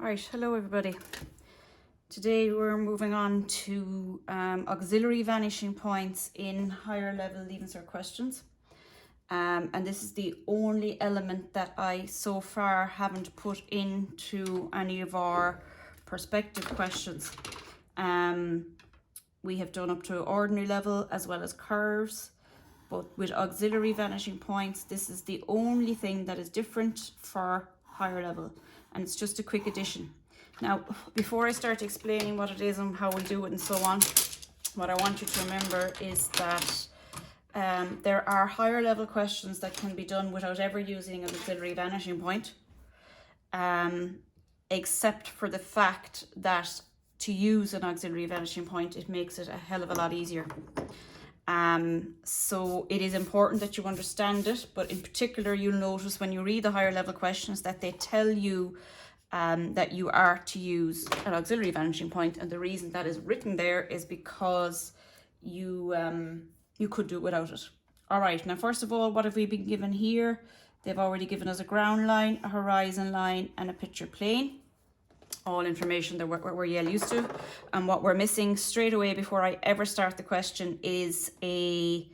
Right, hello everybody. Today we're moving on to auxiliary vanishing points in higher level leaving cert questions. And this is the only element that I so far haven't put into any of our perspective questions. We have done up to ordinary level as well as curves, but with auxiliary vanishing points, this is the only thing that is different for higher level, and it's just a quick addition. Now, before I start explaining what it is and how we do it and so on, what I want you to remember is that there are higher level questions that can be done without ever using an auxiliary vanishing point, except for the fact that to use an auxiliary vanishing point, it makes it a hell of a lot easier. So it is important that you understand it, but in particular, you'll notice when you read the higher level questions that they tell you that you are to use an auxiliary vanishing point, and the reason that is written there is because you could do it without it. All right, now first of all, what have we been given here? They've already given us a ground line, a horizon line, and a picture plane. All information that we're well used to. And what we're missing straight away before I ever start the question is a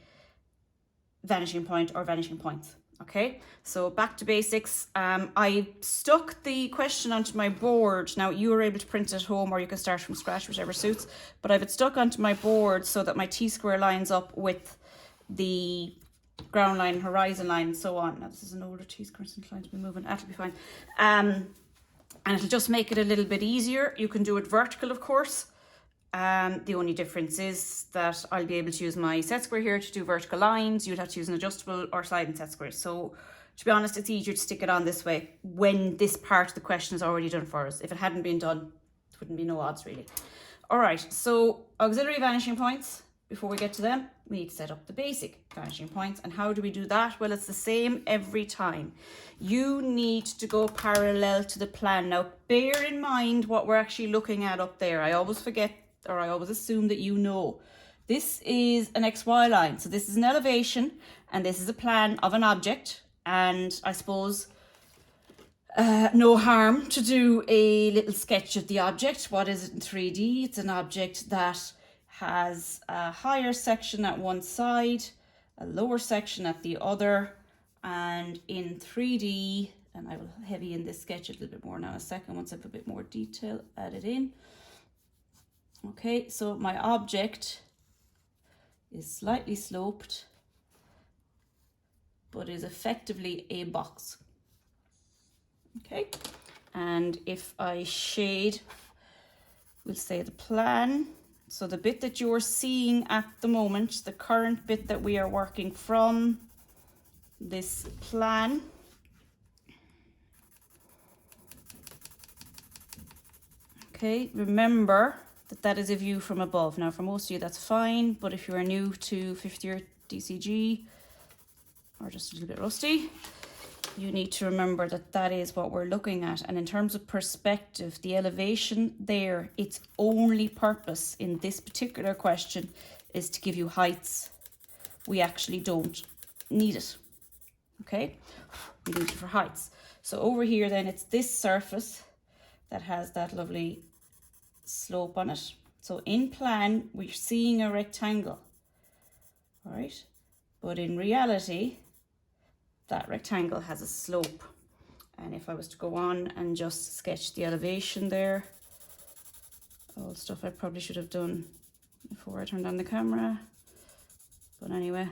vanishing point or vanishing points. Okay, so back to basics. I stuck the question onto my board. Now you were able to print it at home, or you can start from scratch, whichever suits, but I've it stuck onto my board so that my T-square lines up with the ground line, horizon line, and so on. Now this is an older T-square, it's inclined to be moving. That'll be fine. And it'll just make it a little bit easier. You can do it vertical, of course. The only difference is that I'll be able to use my set square here to do vertical lines. You'd have to use an adjustable or sliding set square. So to be honest, it's easier to stick it on this way when this part of the question is already done for us. If it hadn't been done, it wouldn't be no odds really. All right, so auxiliary vanishing points. Before we get to them, we need to set up the basic vanishing points. And how do we do that? Well, it's the same every time. You need to go parallel to the plan. Now, bear in mind what we're actually looking at up there. I always forget, or I always assume that you know. This is an XY line. So this is an elevation, and this is a plan of an object. And I suppose no harm to do a little sketch of the object. What is it in 3D? It's an object that has a higher section at one side, a lower section at the other, and in 3D, and I will heavy in this sketch a little bit more now in a second once I have a bit more detail added in. Okay, so my object is slightly sloped, but is effectively a box. Okay, and if I shade, we'll say the plan. So the bit that you're seeing at the moment, the current bit that we are working from this plan, okay, remember that that is a view from above. Now for most of you that's fine, but if you are new to 5th year DCG or just a little bit rusty, you need to remember that that is what we're looking at. And in terms of perspective, the elevation there, its only purpose in this particular question is to give you heights. We actually don't need it. Okay, we need it for heights. So over here then, it's this surface that has that lovely slope on it. So in plan, we're seeing a rectangle, all right? But in reality, that rectangle has a slope. And if I was to go on and just sketch the elevation there, all stuff I probably should have done before I turned on the camera. But anyway,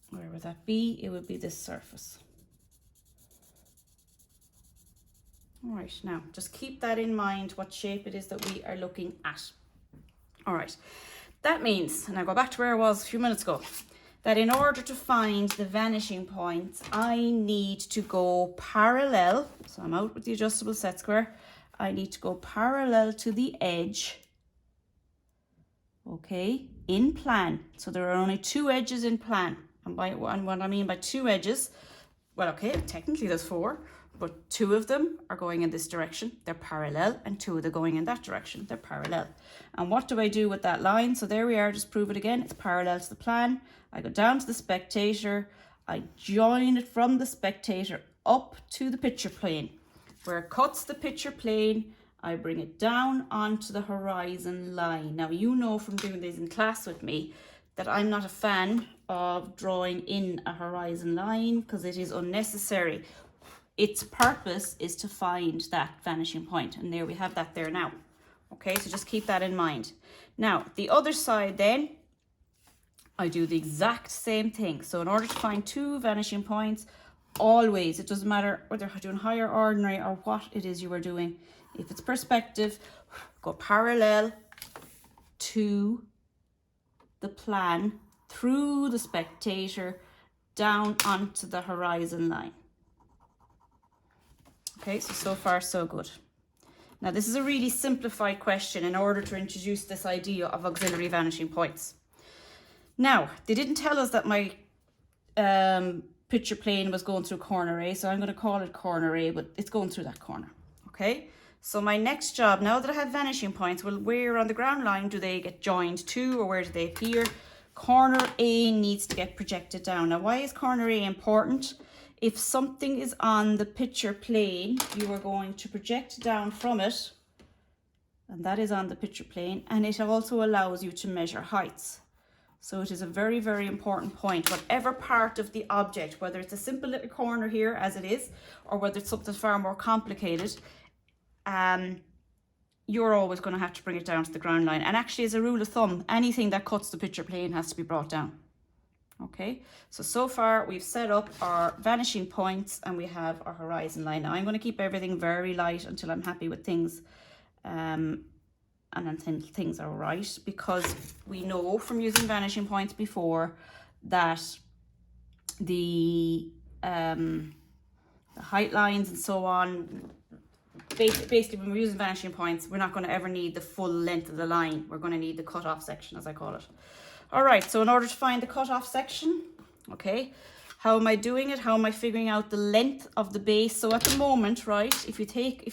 where would that be? It would be this surface. All right, now just keep that in mind, what shape it is that we are looking at. All right. That means, and I go back to where I was a few minutes ago, that in order to find the vanishing points, I need to go parallel. So I'm out with the adjustable set square. I need to go parallel to the edge, okay, in plan. So there are only two edges in plan. And what I mean by two edges, well, okay, technically there's four, but two of them are going in this direction, they're parallel, and two of them going in that direction, they're parallel. And what do I do with that line? So there we are, just prove it again, it's parallel to the plan. I go down to the spectator, I join it from the spectator up to the picture plane. Where it cuts the picture plane, I bring it down onto the horizon line. Now, you know from doing these in class with me that I'm not a fan of drawing in a horizon line because it is unnecessary. Its purpose is to find that vanishing point, and there we have that there now. Okay, so just keep that in mind. Now, the other side then, I do the exact same thing. So in order to find two vanishing points, always, it doesn't matter whether you're doing higher ordinary or what it is you are doing. If it's perspective, go parallel to the plan through the spectator down onto the horizon line. Okay, so far so good. Now this is a really simplified question in order to introduce this idea of auxiliary vanishing points. Now, they didn't tell us that my picture plane was going through corner A, so I'm going to call it corner A, but it's going through that corner. Okay, so my next job, now that I have vanishing points, well, where on the ground line do they get joined to, or where do they appear? Corner A needs to get projected down. Now, why is corner A important? If something is on the picture plane, you are going to project down from it, and that is on the picture plane, and it also allows you to measure heights. So it is a very, very important point. Whatever part of the object, whether it's a simple little corner here as it is, or whether it's something far more complicated, you're always going to have to bring it down to the ground line. And actually, as a rule of thumb, anything that cuts the picture plane has to be brought down. Okay, so far we've set up our vanishing points and we have our horizon line. Now I'm going to keep everything very light until I'm happy with things. And until things are right, because we know from using vanishing points before that the height lines and so on, basically when we're using vanishing points, we're not going to ever need the full length of the line. We're going to need the cut-off section, as I call it. All right, so in order to find the cut-off section, okay, how am I doing it? How am I figuring out the length of the base? So at the moment, right, if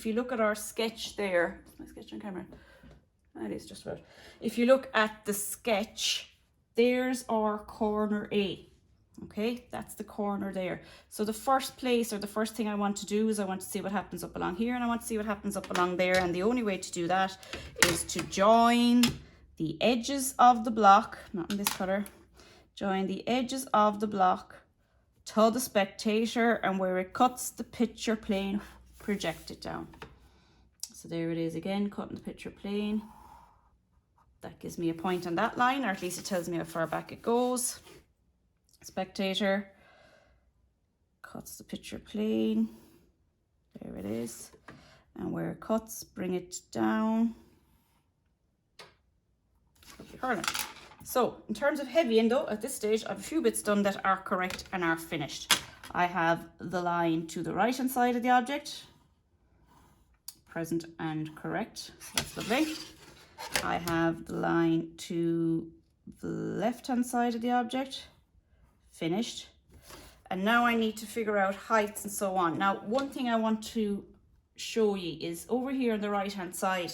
you look at our sketch there, is my sketch on camera? That is just about. If you look at the sketch, there's our corner A. Okay, that's the corner there. So the first place, or the first thing I want to do is I want to see what happens up along here, and I want to see what happens up along there. And the only way to do that is to join the edges of the block, not in this color, join the edges of the block to the spectator, and where it cuts the picture plane, project it down. So there it is again, cutting the picture plane. That gives me a point on that line, or at least it tells me how far back it goes. Spectator cuts the picture plane. There it is. And where it cuts, bring it down. So in terms of heavying though, at this stage, I have a few bits done that are correct and are finished. I have the line to the right hand side of the object, present and correct, so that's lovely. I have the line to the left hand side of the object, finished. And now I need to figure out heights and so on. Now, one thing I want to show you is over here on the right hand side,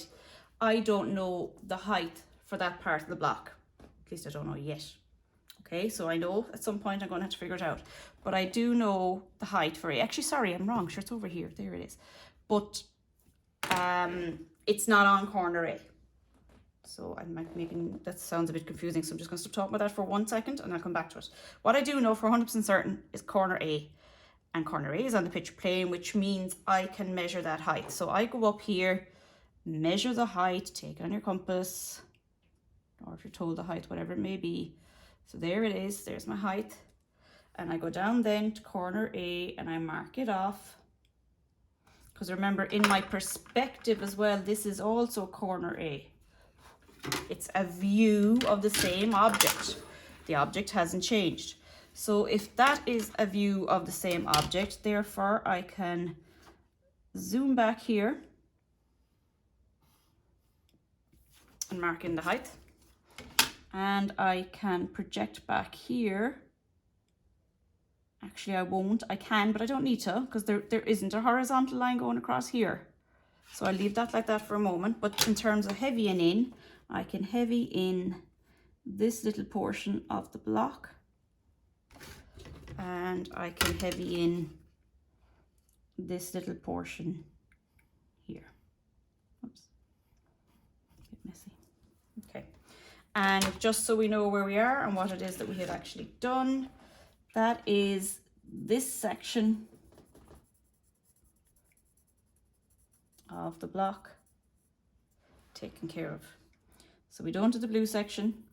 I don't know the height for that part of the block. At least I don't know yet. Okay, so I know at some point I'm going to have to figure it out. But I do know the height for it. Actually, sorry, I'm wrong. Sure, it's over here. There it is. But it's not on corner A. So I'm making, that sounds a bit confusing. So I'm just going to stop talking about that for 1 second and I'll come back to it. What I do know for 100% certain is corner A. And corner A is on the picture plane, which means I can measure that height. So I go up here, measure the height, take it on your compass, or if you're told the height, whatever it may be. So there it is, there's my height. And I go down then to corner A and I mark it off. Because remember, in my perspective as well, this is also corner A. It's a view of the same object. The object hasn't changed. So if that is a view of the same object, therefore I can zoom back here and mark in the height. And I can project back here. Actually, I won't. I can, but I don't need to, because there isn't a horizontal line going across here. So I'll leave that like that for a moment. But in terms of heavying in, I can heavy in this little portion of the block. and I can heavy in this little portion here. Oops, a bit messy. Okay, and just so we know where we are and what it is that we have actually done, that is this section of the block taken care of. So we don't have the blue section,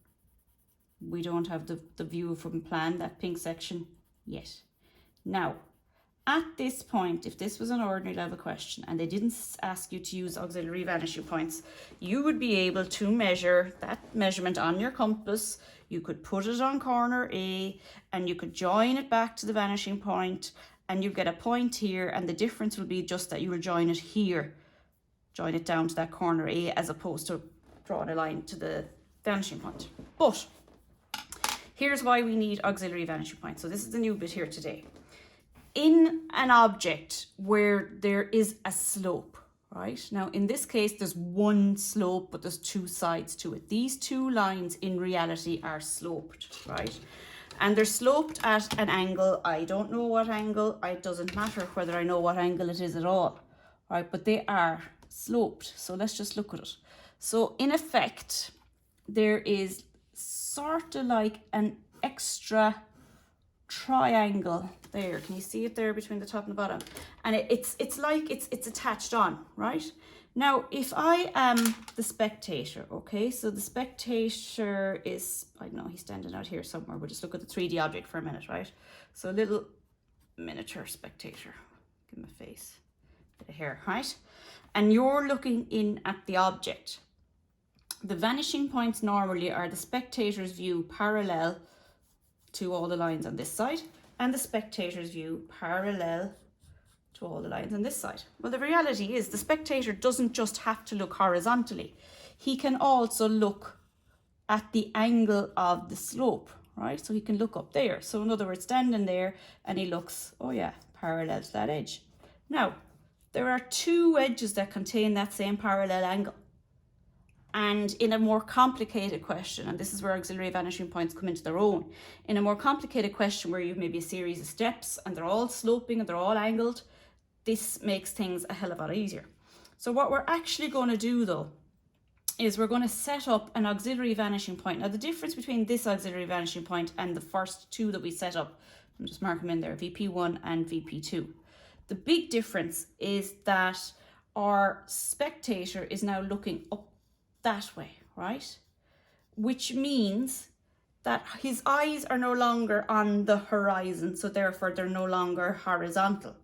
we don't have the view from plan, that pink section yet. Now, at this point, if this was an ordinary level question and they didn't ask you to use auxiliary vanishing points, you would be able to measure that measurement on your compass. You could put it on corner A and you could join it back to the vanishing point, and you get a point here, and the difference will be just that you will join it here, join it down to that corner A, as opposed to drawing a line to the vanishing point. But here's why we need auxiliary vanishing points. So this is the new bit here today. In an object where there is a slope, right? Now, in this case, there's one slope, but there's two sides to it. These two lines in reality are sloped, right? And they're sloped at an angle. I don't know what angle. It doesn't matter whether I know what angle it is at all, right? But they are sloped. So let's just look at it. So in effect, there is sort of like an extra triangle there. Can you see it there between the top and the bottom? And it's like it's attached on, right? Now, if I am the spectator, okay, so the spectator is, I don't know, he's standing out here somewhere. We'll just look at the 3D object for a minute, right? So a little miniature spectator, give him a face, bit of hair, right? And you're looking in at the object. The vanishing points normally are the spectator's view parallel to all the lines on this side, and the spectator's view parallel to all the lines on this side. Well, the reality is the spectator doesn't just have to look horizontally. He can also look at the angle of the slope, right? So he can look up there. So in other words, standing there and he looks, oh yeah, parallel to that edge. Now, there are two edges that contain that same parallel angle. And in a more complicated question, and this is where auxiliary vanishing points come into their own, in a more complicated question where you've maybe a series of steps and they're all sloping and they're all angled, this makes things a hell of a lot easier. So what we're actually going to do though, is we're going to set up an auxiliary vanishing point. Now the difference between this auxiliary vanishing point and the first two that we set up, I'm just marking them in there, VP1 and VP2. The big difference is that our spectator is now looking up that way, right? Which means that his eyes are no longer on the horizon, so therefore they're no longer horizontal.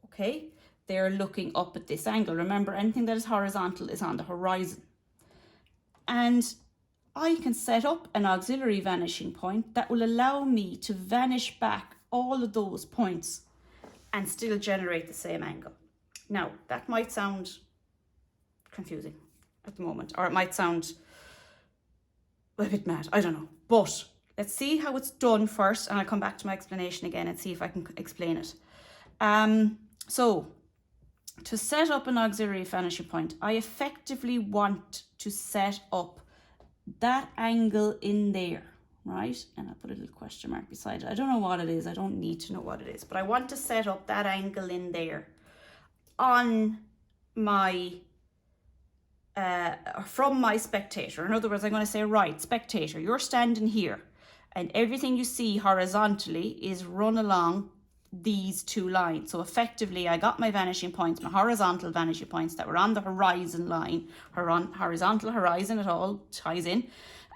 Okay, they're looking up at this angle. Remember, anything that is horizontal is on the horizon. And I can set up an auxiliary vanishing point that will allow me to vanish back all of those points and still generate the same angle. Now, that might sound confusing at the moment, or it might sound a bit mad, I don't know. But let's see how it's done first, and I'll come back to my explanation again and see if I can explain it. So to set up an auxiliary vanishing point, I effectively want to set up that angle in there, right? And I'll put a little question mark beside it. I don't know what it is. I don't need to know what it is, but I want to set up that angle in there on my, from my spectator. In other words, I'm going to say, right, spectator, you're standing here and everything you see horizontally is run along these two lines. So effectively I got my vanishing points, my horizontal vanishing points that were on the horizon line, horizontal horizon, it all ties in,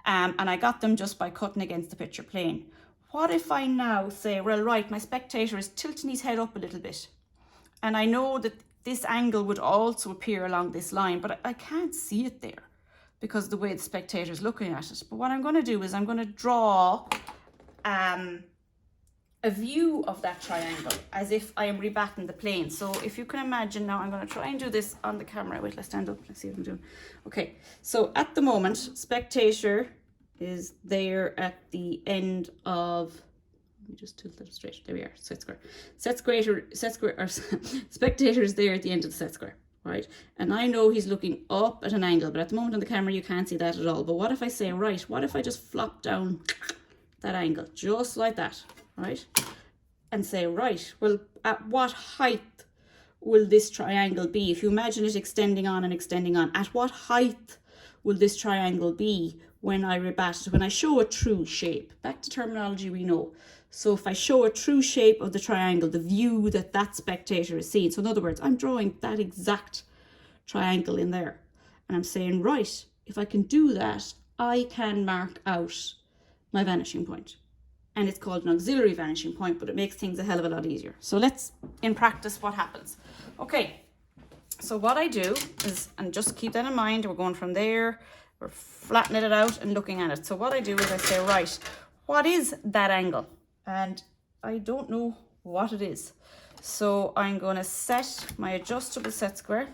and I got them just by cutting against the picture plane. What if I now say, well, right, my spectator is tilting his head up a little bit, and I know that this angle would also appear along this line, but I can't see it there because of the way the spectator is looking at it. But what I'm going to do is I'm going to draw a view of that triangle as if I am rebatting the plane. So if you can imagine now, I'm going to try and do this on the camera. Wait, let's stand up. Let's see what I'm doing. Okay, so at the moment, spectator is there at the end of, let me just tilt it straight. There we are, set square. Spectator is there at the end of the set square, right? And I know he's looking up at an angle, but at the moment on the camera, you can't see that at all. But what if I say, right, what if I just flop down that angle, just like that? right? And say, right, well, at what height will this triangle be? If you imagine it extending on and extending on, at what height will this triangle be when I rebat it, when I show a true shape? Back to terminology we know. So if I show a true shape of the triangle, the view that that spectator is seeing. So in other words, I'm drawing that exact triangle in there. And I'm saying, right, if I can do that, I can mark out my vanishing point. And it's called an auxiliary vanishing point, but it makes things a hell of a lot easier. So let's, in practice, what happens. Okay, so what I do is, and just keep that in mind, we're going from there, we're flattening it out and looking at it. So what I do is I say, right, what is that angle? And I don't know what it is. So I'm going to set my adjustable set square.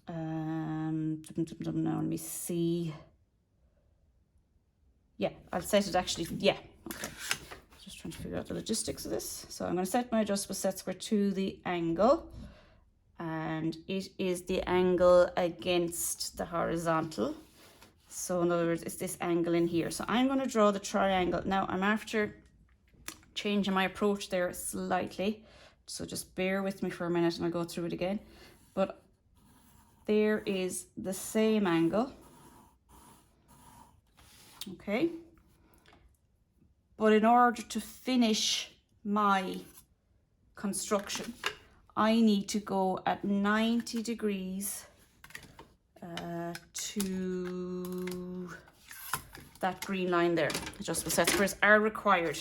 Now let me see. Yeah, I'll set it actually, yeah, okay. Just trying to figure out the logistics of this. So I'm going to set my adjustable set square to the angle. And it is the angle against the horizontal. So in other words, it's this angle in here. So I'm going to draw the triangle. Now I'm after changing my approach there slightly. So just bear with me for a minute and I'll go through it again. But there is the same angle. Okay, but in order to finish my construction, I need to go at 90 degrees to that green line there. Adjustable set squares are required.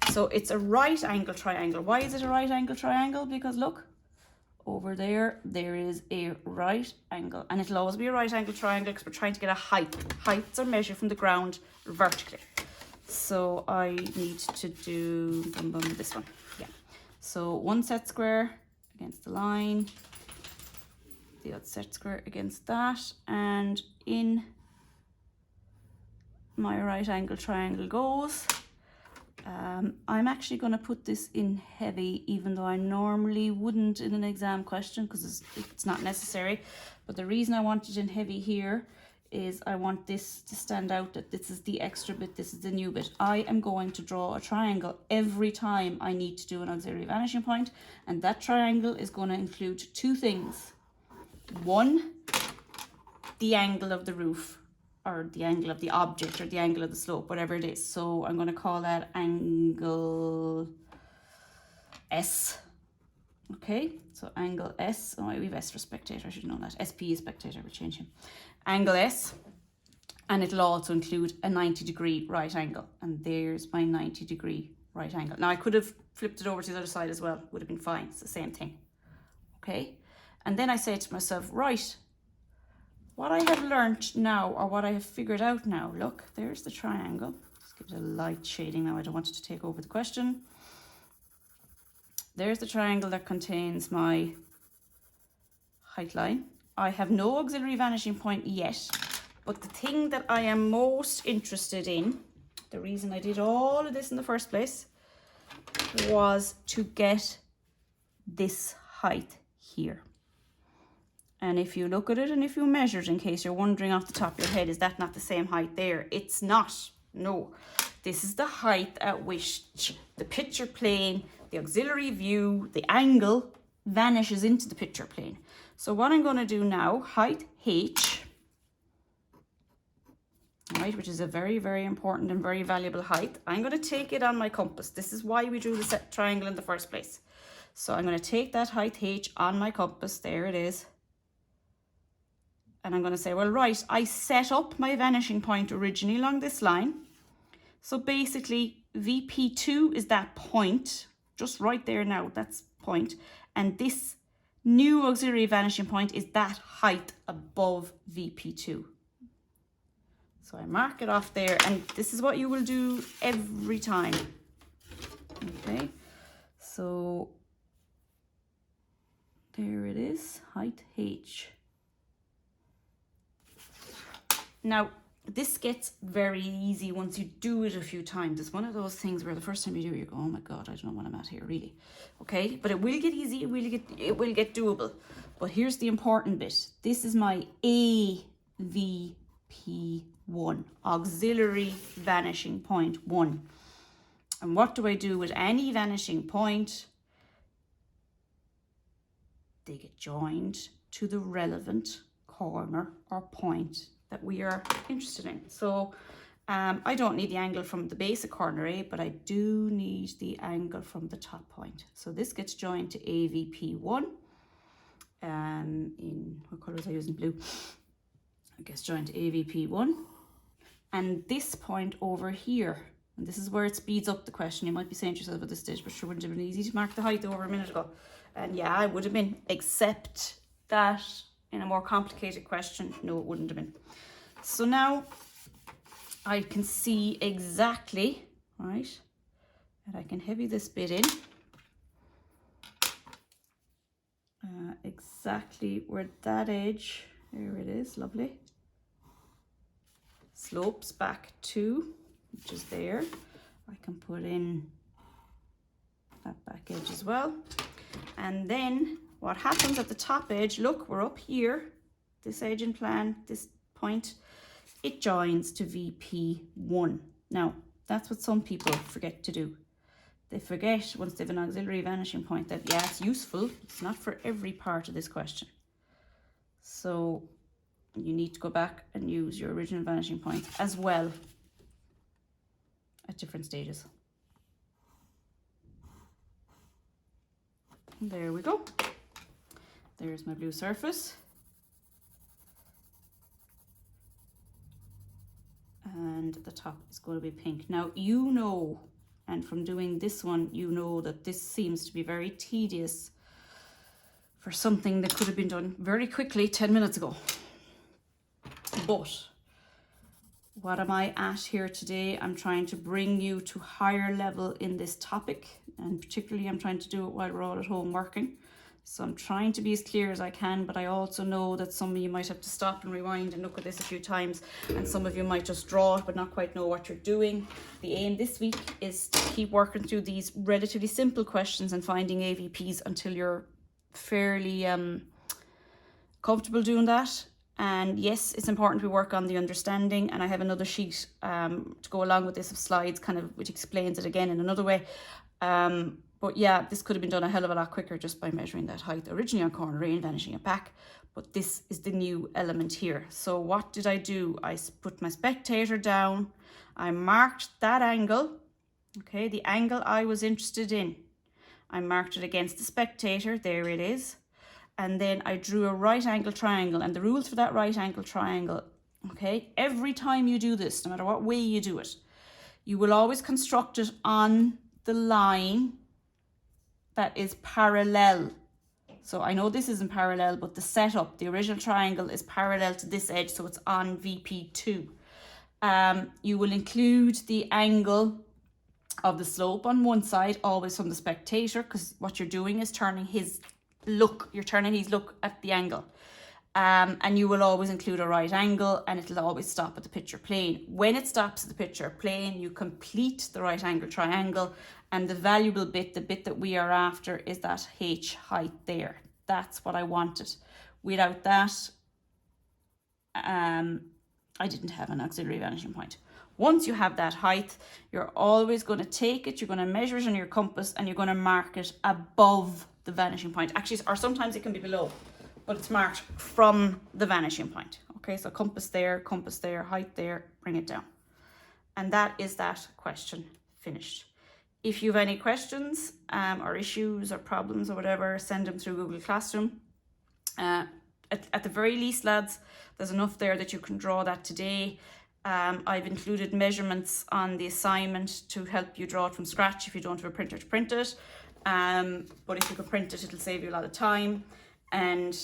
So it's a right angle triangle. Why is it a right angle triangle? Because look, over there, there is a right angle, and it'll always be a right angle triangle because we're trying to get a height. Heights are measured from the ground vertically. So I need to do this one. Yeah. So one set square against the line, the other set square against that, and in my right angle triangle goes. I'm actually going to put this in heavy, even though I normally wouldn't in an exam question because it's not necessary. But the reason I want it in heavy here is I want this to stand out, that this is the extra bit, this is the new bit. I am going to draw a triangle every time I need to do an auxiliary vanishing point, and that triangle is going to include two things. One, the angle of the roof, or the angle of the object, or the angle of the slope, whatever it is. So I'm going to call that angle S. Okay, so angle S. Oh, we have S for spectator, I should know that. SP is spectator, we'll change him. Angle S, and it'll also include a 90-degree right angle. And there's my 90-degree right angle. Now I could have flipped it over to the other side as well, would have been fine, it's the same thing. Okay, and then I say to myself, right, what I have learnt now, or what I have figured out now, look, there's the triangle. Let's give it a light shading now, I don't want it to take over the question. There's the triangle that contains my height line. I have no auxiliary vanishing point yet, but the thing that I am most interested in, the reason I did all of this in the first place, was to get this height here. And if you look at it and if you measure it, in case you're wondering off the top of your head, is that not the same height there? It's not. No. This is the height at which the picture plane, the auxiliary view, the angle vanishes into the picture plane. So what I'm going to do now, height H, right, which is a very, very important and very valuable height. I'm going to take it on my compass. This is why we drew the set triangle in the first place. So I'm going to take that height H on my compass. There it is. And I'm going to say, well, right, I set up my vanishing point originally along this line. So basically, VP2 is that point, just right there now, that's point. And this new auxiliary vanishing point is that height above VP2. So I mark it off there, and this is what you will do every time. Okay, so there it is, height H. Now, this gets very easy once you do it a few times. It's one of those things where the first time you do it, you go, oh my God, I don't know what I'm at here, really. Okay, but it will get easy, it will get doable. But here's the important bit. This is my AVP1, auxiliary vanishing point 1. And what do I do with any vanishing point? They get joined to the relevant corner or point that we are interested in. So I don't need the angle from the base of corner A, but I do need the angle from the top point. So this gets joined to AVP1. In what color was I using? Blue. It gets joined to AVP1. And this point over here, and this is where it speeds up the question. You might be saying to yourself at this stage, but sure wouldn't have been easy to mark the height over a minute ago. And yeah, it would have been, except that in a more complicated question, no, it wouldn't have been. So now I can see exactly, right, and I can heavy this bit in, exactly where that edge, there it is, lovely, slopes back to, which is there. I can put in that back edge as well. And then what happens at the top edge, look, we're up here, this edge in plan, this point, it joins to VP1. Now, that's what some people forget to do. They forget, once they have an auxiliary vanishing point, that yeah, it's useful. It's not for every part of this question. So you need to go back and use your original vanishing point as well at different stages. And there we go. There's my blue surface. And the top is going to be pink. Now, you know, and from doing this one, you know that this seems to be very tedious for something that could have been done very quickly 10 minutes ago. But what am I at here today? I'm trying to bring you to higher level in this topic, and particularly I'm trying to do it while we're all at home working. So I'm trying to be as clear as I can, but I also know that some of you might have to stop and rewind and look at this a few times, and some of you might just draw it but not quite know what you're doing. The aim this week is to keep working through these relatively simple questions and finding AVPs until you're fairly comfortable doing that. And yes, it's important we work on the understanding, and I have another sheet to go along with this of slides kind of which explains it again in another way. But yeah, this could have been done a hell of a lot quicker just by measuring that height originally on corner A and vanishing it back. But this is the new element here. So what did I do? I put my spectator down. I marked that angle, okay, the angle I was interested in. I marked it against the spectator, there it is. And then I drew a right angle triangle, and the rules for that right angle triangle, okay, every time you do this, no matter what way you do it, you will always construct it on the line that is parallel. So I know this isn't parallel, but the setup, the original triangle is parallel to this edge, so it's on VP2. You will include the angle of the slope on one side, always from the spectator, because what you're doing is turning his look, you're turning his look at the angle. And you will always include a right angle, and it'll always stop at the picture plane. When it stops at the picture plane, you complete the right angle triangle, and the valuable bit, the bit that we are after, is that H height there. That's what I wanted. Without that, I didn't have an auxiliary vanishing point. Once you have that height, you're always going to take it, you're going to measure it on your compass, and you're going to mark it above the vanishing point. Actually, or sometimes it can be below, but it's marked from the vanishing point. Okay, so compass there, height there, bring it down. And that is that question finished. If you have any questions or issues or problems or whatever, send them through Google Classroom. At the very least, lads, there's enough there that you can draw that today. I've included measurements on the assignment to help you draw it from scratch if you don't have a printer to print it. But if you can print it, it'll save you a lot of time. And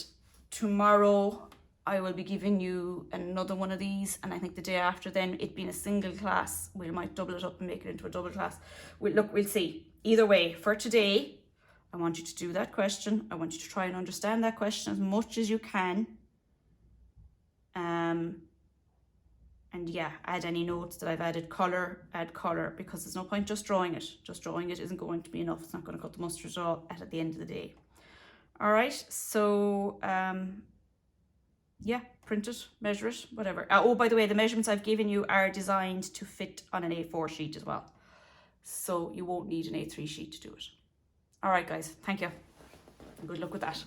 tomorrow I will be giving you another one of these, and I think the day after then, it being a single class, we might double it up and make it into a double class. We'll see. Either way, for today, I want you to do that question. I want you to try and understand that question as much as you can. And yeah, add any notes that I've added, add colour, because there's no point just drawing it. Just drawing it isn't going to be enough. It's not going to cut the mustard at all at the end of the day. All right, so yeah, print it, measure it, whatever. Oh, by the way, the measurements I've given you are designed to fit on an A4 sheet as well. so you won't need an A3 sheet to do it. All right, guys, thank you. Good luck with that.